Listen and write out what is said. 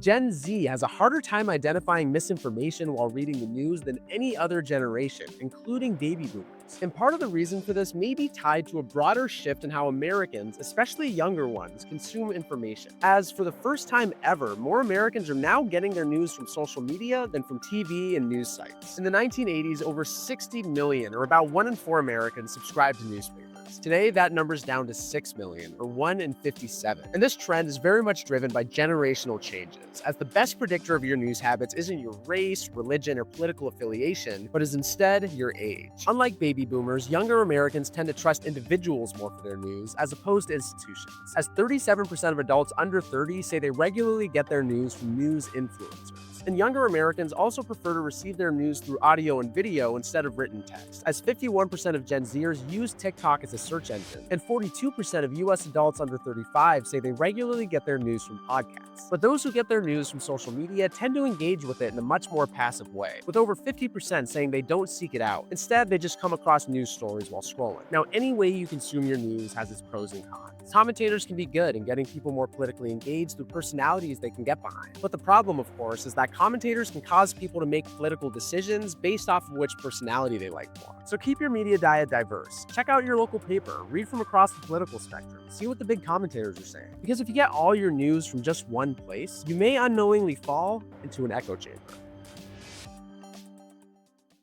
Gen Z has a harder time identifying misinformation while reading the news than any other generation, including baby boomers. And part of the reason for this may be tied to a broader shift in how Americans, especially younger ones, consume information. As for the first time ever, more Americans are now getting their news from social media than from TV and news sites. In the 1980s, over 60 million, or about 1 in 4 Americans, subscribed to newspapers. Today, that number's down to 6 million, or 1 in 57. And this trend is very much driven by generational changes, as the best predictor of your news habits isn't your race, religion, or political affiliation, but is instead your age. Unlike baby boomers, younger Americans tend to trust individuals more for their news, as opposed to institutions, as 37% of adults under 30 say they regularly get their news from news influencers. And younger Americans also prefer to receive their news through audio and video instead of written text, as 51% of Gen Zers use TikTok as a search engine, and 42% of US adults under 35 say they regularly get their news from podcasts. But those who get their news from social media tend to engage with it in a much more passive way, with over 50% saying they don't seek it out. Instead, they just come across news stories while scrolling. Now, any way you consume your news has its pros and cons. Commentators can be good in getting people more politically engaged through personalities they can get behind. But the problem, of course, is that commentators can cause people to make political decisions based off of which personality they like more. So keep your media diet diverse. Check out your local paper, read from across the political spectrum, see what the big commentators are saying. Because if you get all your news from just one place, you may unknowingly fall into an echo chamber.